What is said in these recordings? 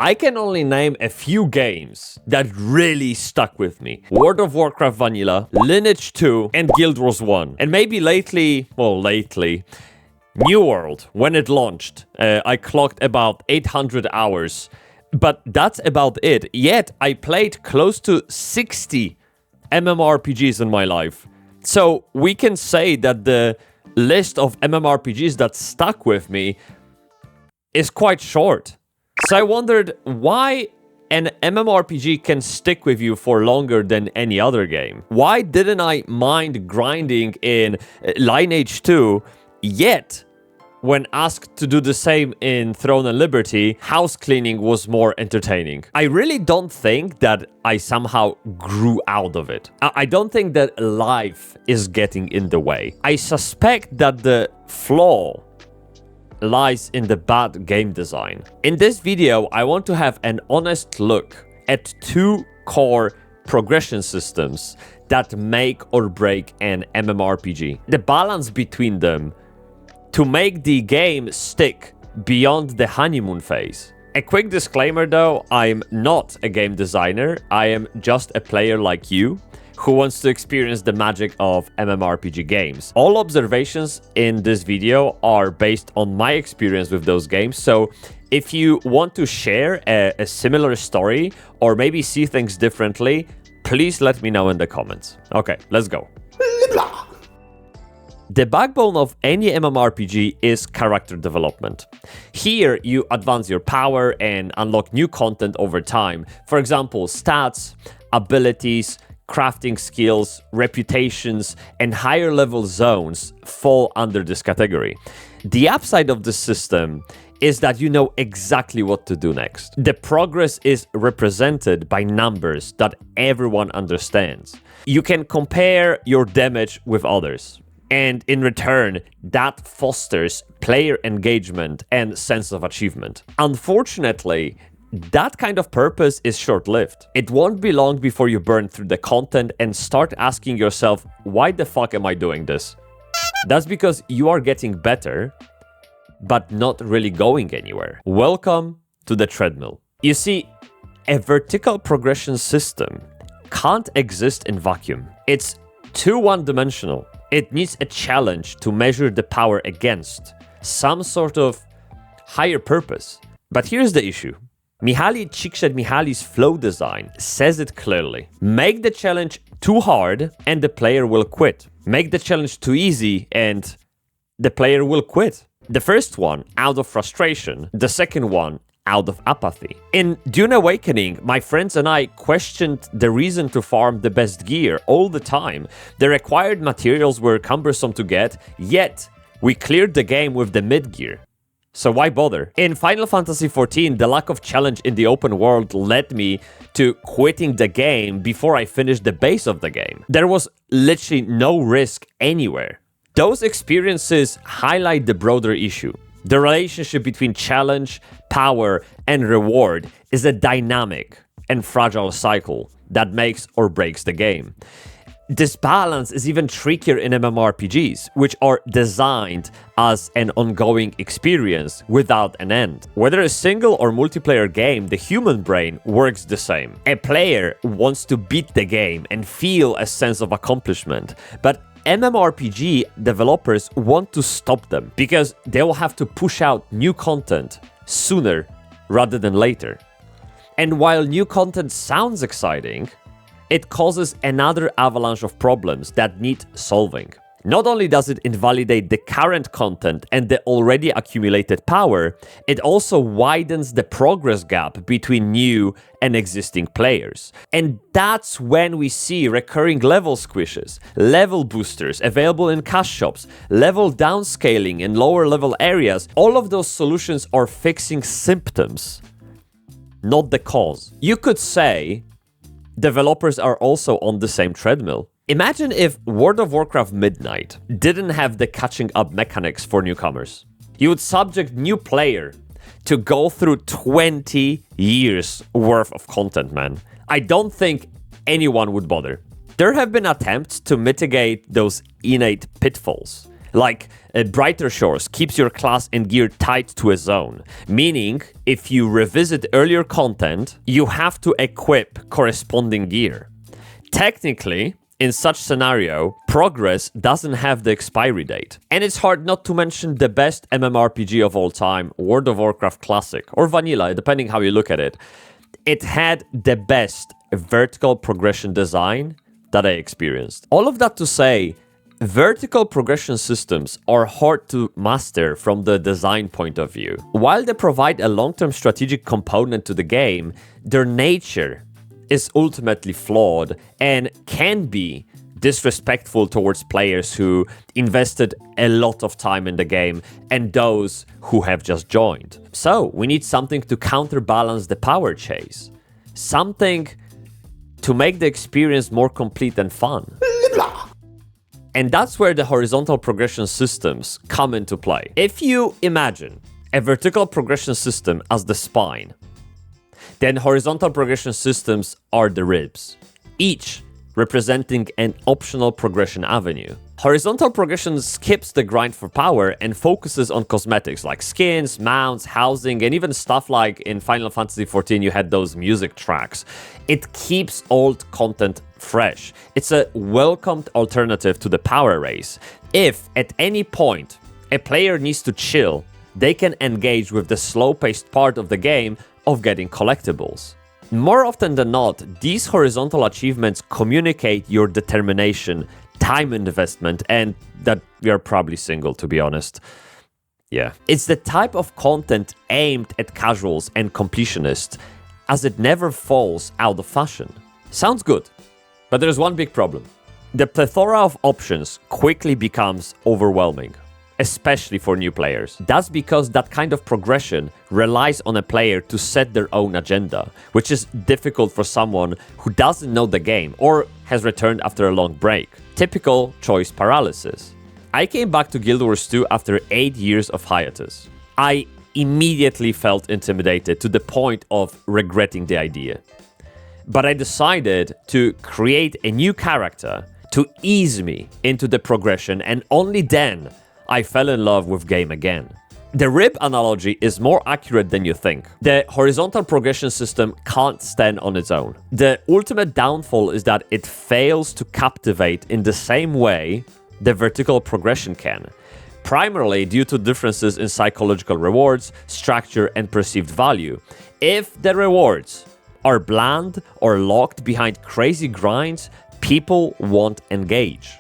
I can only name a few games that really stuck with me. World of Warcraft Vanilla, Lineage 2, and Guild Wars 1. And maybe lately, New World, when it launched, I clocked about 800 hours. But that's about it. Yet, I played close to 60 MMORPGs in my life. So, we can say that the list of MMORPGs that stuck with me is quite short. So I wondered why an MMORPG can stick with you for longer than any other game. Why didn't I mind grinding in Lineage 2, yet when asked to do the same in Throne and Liberty, house cleaning was more entertaining. I really don't think that I somehow grew out of it. I don't think that life is getting in the way. I suspect that the flaw lies in the bad game design. In this video, I want to have an honest look at two core progression systems that make or break an MMORPG. The balance between them to make the game stick beyond the honeymoon phase. A quick disclaimer though, I'm not a game designer, I am just a player like you who wants to experience the magic of MMORPG games. All observations in this video are based on my experience with those games, so if you want to share a similar story or maybe see things differently, please let me know in the comments. Okay, let's go. The backbone of any MMORPG is character development. Here, you advance your power and unlock new content over time. For example, stats, abilities, crafting skills, reputations, and higher level zones fall under this category. The upside of this system is that you know exactly what to do next. The progress is represented by numbers that everyone understands. You can compare your damage with others, and in return, that fosters player engagement and sense of achievement. Unfortunately, that kind of purpose is short-lived. It won't be long before you burn through the content and start asking yourself, why the fuck am I doing this? That's because you are getting better, but not really going anywhere. Welcome to the treadmill. You see, a vertical progression system can't exist in vacuum. It's too one-dimensional. It needs a challenge to measure the power against, some sort of higher purpose. But here's the issue. Mihaly Csikszentmihalyi's flow design says it clearly. Make the challenge too hard and the player will quit. Make the challenge too easy and the player will quit. The first one out of frustration, the second one out of apathy. In Dune Awakening, my friends and I questioned the reason to farm the best gear all the time. The required materials were cumbersome to get, yet we cleared the game with the mid gear. So why bother? In Final Fantasy XIV, the lack of challenge in the open world led me to quitting the game before I finished the base of the game. There was literally no risk anywhere. Those experiences highlight the broader issue. The relationship between challenge, power, and reward is a dynamic and fragile cycle that makes or breaks the game. This balance is even trickier in MMORPGs, which are designed as an ongoing experience without an end. Whether a single or multiplayer game, the human brain works the same. A player wants to beat the game and feel a sense of accomplishment, but MMORPG developers want to stop them because they will have to push out new content sooner rather than later. And while new content sounds exciting, it causes another avalanche of problems that need solving. Not only does it invalidate the current content and the already accumulated power, it also widens the progress gap between new and existing players. And that's when we see recurring level squishes, level boosters available in cash shops, level downscaling in lower level areas. All of those solutions are fixing symptoms, not the cause. You could say developers are also on the same treadmill. Imagine if World of Warcraft Midnight didn't have the catching up mechanics for newcomers. You would subject new player to go through 20 years worth of content, man. I don't think anyone would bother. There have been attempts to mitigate those innate pitfalls. Like Brighter Shores keeps your class and gear tied to a zone, meaning if you revisit earlier content, you have to equip corresponding gear. Technically, in such scenario, progress doesn't have the expiry date. And it's hard not to mention the best MMORPG of all time, World of Warcraft Classic, or Vanilla, depending how you look at it. It had the best vertical progression design that I experienced. All of that to say, vertical progression systems are hard to master from the design point of view. While they provide a long-term strategic component to the game, their nature is ultimately flawed and can be disrespectful towards players who invested a lot of time in the game and those who have just joined. So we need something to counterbalance the power chase. Something to make the experience more complete and fun. And that's where the horizontal progression systems come into play. If you imagine a vertical progression system as the spine, then horizontal progression systems are the ribs, each representing an optional progression avenue. Horizontal progression skips the grind for power and focuses on cosmetics like skins, mounts, housing, and even stuff like in Final Fantasy XIV you had those music tracks. It keeps old content fresh. It's a welcomed alternative to the power race. If at any point a player needs to chill, they can engage with the slow-paced part of the game of getting collectibles. More often than not, these horizontal achievements communicate your determination, time investment, and that you're probably single, to be honest. Yeah. It's the type of content aimed at casuals and completionists, as it never falls out of fashion. Sounds good, but there's one big problem. The plethora of options quickly becomes overwhelming, especially for new players. That's because that kind of progression relies on a player to set their own agenda, which is difficult for someone who doesn't know the game or has returned after a long break. Typical choice paralysis. I came back to Guild Wars 2 after 8 years of hiatus. I immediately felt intimidated to the point of regretting the idea. But I decided to create a new character to ease me into the progression, and only then I fell in love with game again. The rib analogy is more accurate than you think. The horizontal progression system can't stand on its own. The ultimate downfall is that it fails to captivate in the same way the vertical progression can, primarily due to differences in psychological rewards, structure, and perceived value. If the rewards are bland or locked behind crazy grinds, people won't engage.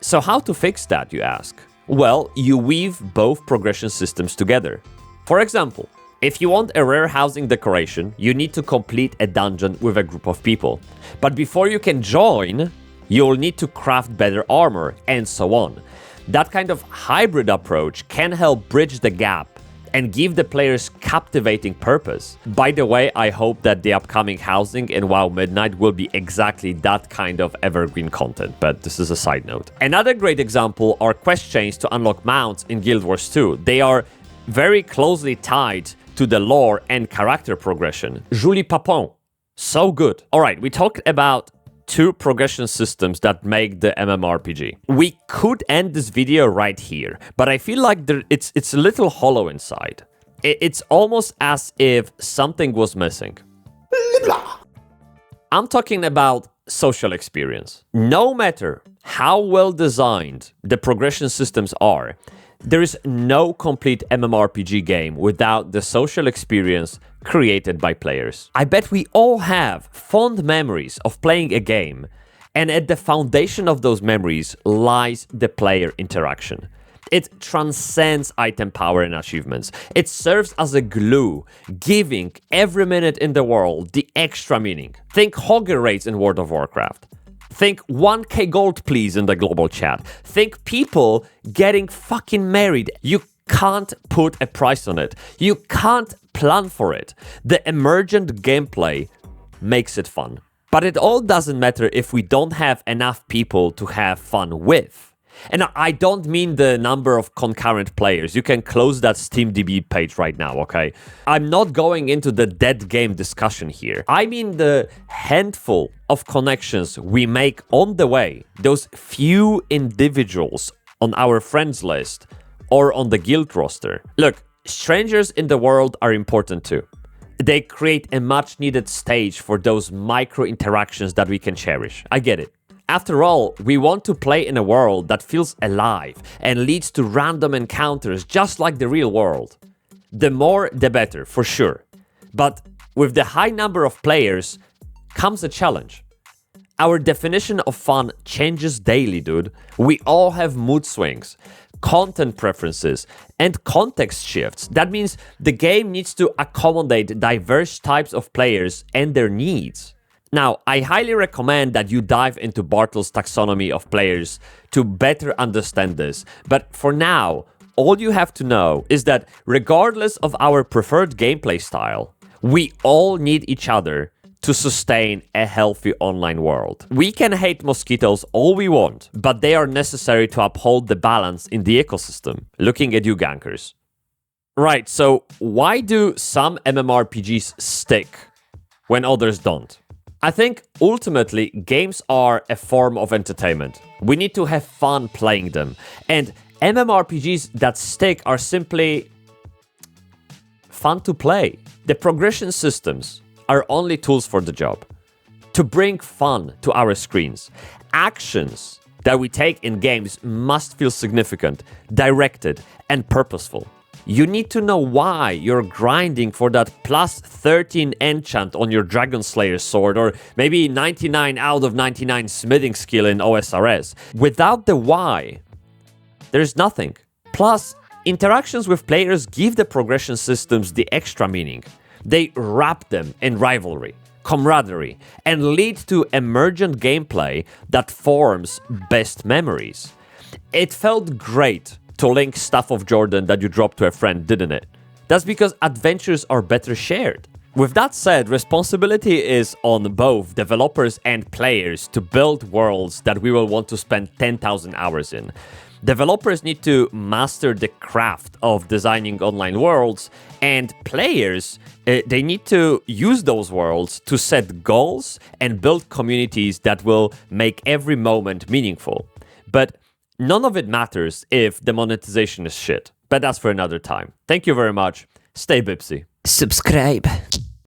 So how to fix that, you ask? Well, you weave both progression systems together. For example, if you want a rare housing decoration, you need to complete a dungeon with a group of people. But before you can join, you'll need to craft better armor, and so on. That kind of hybrid approach can help bridge the gap and give the players captivating purpose. By the way, I hope that the upcoming housing in WoW Midnight will be exactly that kind of evergreen content, but this is a side note. Another great example are quest chains to unlock mounts in Guild Wars 2. They are very closely tied to the lore and character progression. Julie Papon, so good. All right, we talked about two progression systems that make the MMORPG. We could end this video right here, but I feel like it's a little hollow inside. It's almost as if something was missing. I'm talking about social experience. No matter how well designed the progression systems are, there is no complete MMORPG game without the social experience created by players. I bet we all have fond memories of playing a game, and at the foundation of those memories lies the player interaction. It transcends item power and achievements. It serves as a glue, giving every minute in the world the extra meaning. Think Hogger raids in World of Warcraft. Think 1k gold please in the global chat. Think people getting fucking married. You can't put a price on it. You can't plan for it. The emergent gameplay makes it fun. But it all doesn't matter if we don't have enough people to have fun with. And I don't mean the number of concurrent players. You can close that SteamDB page right now, okay? I'm not going into the dead game discussion here. I mean the handful of connections we make on the way. Those few individuals on our friends list, or on the guild roster. Look, strangers in the world are important too. They create a much needed stage for those micro interactions that we can cherish. I get it. After all, we want to play in a world that feels alive and leads to random encounters just like the real world. The more, the better, for sure. But with the high number of players comes a challenge. Our definition of fun changes daily, dude. We all have mood swings, content preferences, and context shifts. That means the game needs to accommodate diverse types of players and their needs. Now, I highly recommend that you dive into Bartle's taxonomy of players to better understand this. But for now, all you have to know is that regardless of our preferred gameplay style, we all need each other to sustain a healthy online world. We can hate mosquitoes all we want, but they are necessary to uphold the balance in the ecosystem. Looking at you, gankers. Right, so why do some MMORPGs stick when others don't? I think ultimately games are a form of entertainment. We need to have fun playing them. And MMORPGs that stick are simply fun to play. The progression systems are only tools for the job. To bring fun to our screens, actions that we take in games must feel significant, directed, and purposeful. You need to know why you're grinding for that plus 13 enchant on your Dragon Slayer sword, or maybe 99 out of 99 smithing skill in OSRS. Without the why, there's nothing. Plus, interactions with players give the progression systems the extra meaning. They wrap them in rivalry, camaraderie, and lead to emergent gameplay that forms best memories. It felt great to link Staff of Jordan that you dropped to a friend, didn't it? That's because adventures are better shared. With that said, responsibility is on both developers and players to build worlds that we will want to spend 10,000 hours in. Developers need to master the craft of designing online worlds, and players, they need to use those worlds to set goals and build communities that will make every moment meaningful. But none of it matters if the monetization is shit. But that's for another time. Thank you very much. Stay Bybsie. Subscribe.